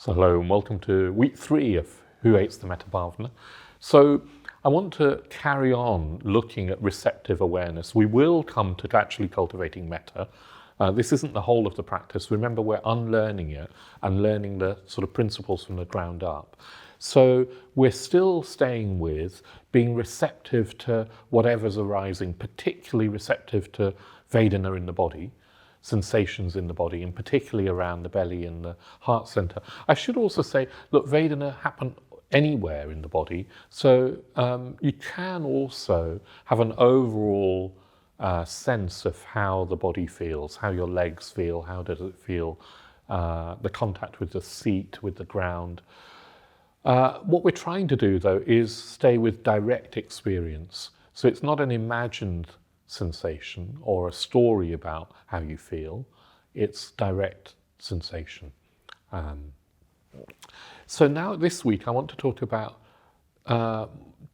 So hello and welcome to week 3 of Who Hates the Metta Bhavana. So I want to carry on looking at receptive awareness. We will come to actually cultivating metta. This isn't the whole of the practice. Remember, we're unlearning it and learning the sort of principles from the ground up. So we're still staying with being receptive to whatever's arising, particularly receptive to Vedana in the body, sensations in the body, and particularly around the belly and the heart center. I should also say, look, Vedana happen anywhere in the body, so you can also have an overall sense of how the body feels, how your legs feel, how does it feel, the contact with the seat, with the ground. What we're trying to do, though, is stay with direct experience. So it's not an imagined sensation or a story about how you feel. It's direct sensation. So now this week I want to talk about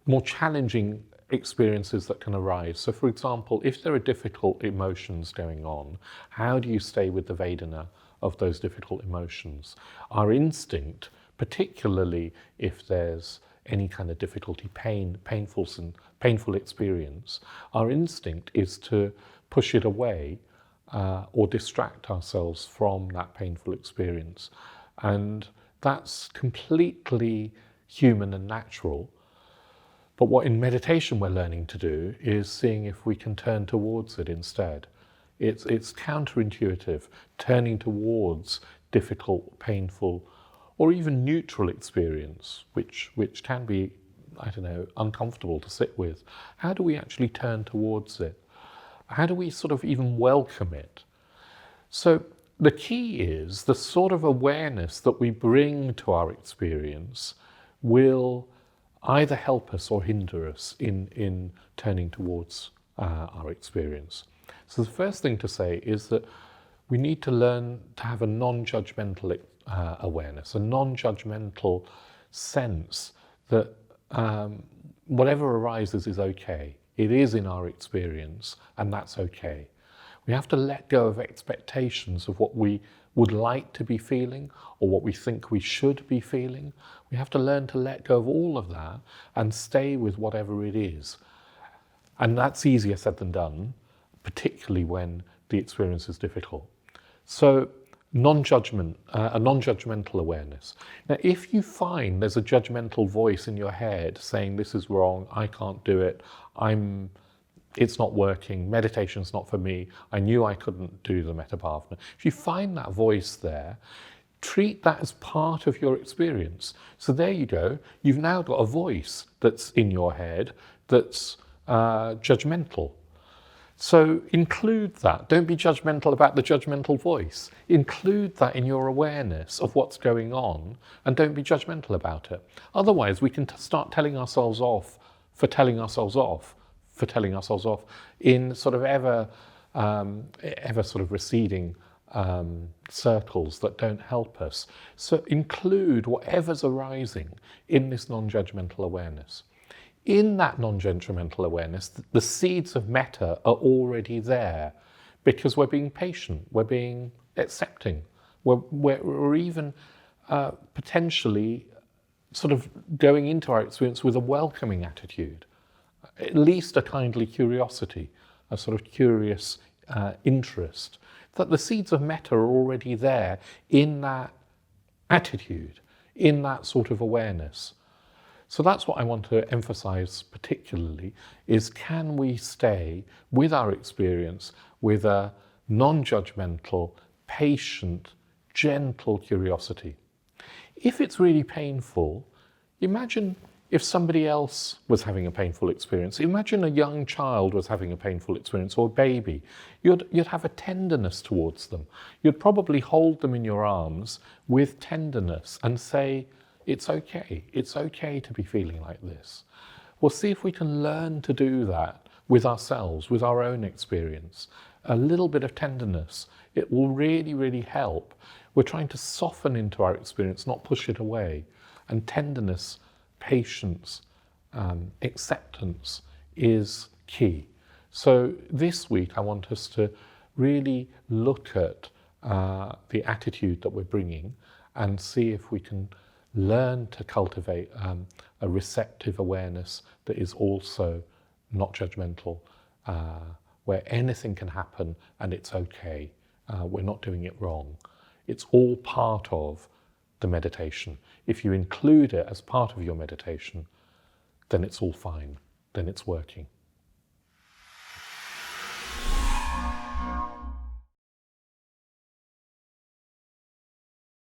more challenging experiences that can arise. So for example, if there are difficult emotions going on, how do you stay with the Vedana of those difficult emotions? Our instinct, particularly if there's any kind of difficulty, painful experience, our instinct is to push it away or distract ourselves from that painful experience. And that's completely human and natural. But what in meditation we're learning to do is seeing if we can turn towards it instead. It's counterintuitive, turning towards difficult, painful, or even neutral experience, which can be, I don't know, uncomfortable to sit with. How do we actually turn towards it? How do we sort of even welcome it? So the key is the sort of awareness that we bring to our experience will either help us or hinder us in turning towards our experience. So the first thing to say is that we need to learn to have a non-judgmental awareness, a non-judgmental sense that whatever arises is okay. It is in our experience, and that's okay. We have to let go of expectations of what we would like to be feeling or what we think we should be feeling. We have to learn to let go of all of that and stay with whatever it is. And that's easier said than done, particularly when the experience is difficult. So a non-judgmental awareness. Now, if you find there's a judgmental voice in your head saying this is wrong, I can't do it, it's not working, meditation's not for me, I knew I couldn't do the Metta Bhavana. If you find that voice there, treat that as part of your experience. So there you go, you've now got a voice that's in your head that's judgmental. So include that. Don't be judgmental about the judgmental voice. Include that in your awareness of what's going on and don't be judgmental about it. Otherwise, we can start telling ourselves off for telling ourselves off for telling ourselves off in sort of ever sort of receding circles that don't help us. So include whatever's arising in this non-judgmental awareness. In that non-judgmental awareness, the seeds of metta are already there because we're being patient, we're being accepting, we're even potentially sort of going into our experience with a welcoming attitude, at least a kindly curiosity, a sort of curious interest, that the seeds of metta are already there in that attitude, in that sort of awareness. So that's what I want to emphasize particularly, is can we stay with our experience with a non-judgmental, patient, gentle curiosity. If it's really painful, imagine if somebody else was having a painful experience. Imagine a young child was having a painful experience, or a baby. You'd have a tenderness towards them. You'd probably hold them in your arms with tenderness and say, it's okay to be feeling like this. We'll see if we can learn to do that with ourselves, with our own experience. A little bit of tenderness, it will really, really help. We're trying to soften into our experience, not push it away. And tenderness, patience, acceptance is key. So this week I want us to really look at the attitude that we're bringing, and see if we can learn to cultivate a receptive awareness that is also not judgmental, where anything can happen and it's okay. We're not doing it wrong. It's all part of the meditation. If you include it as part of your meditation, then it's all fine, then it's working.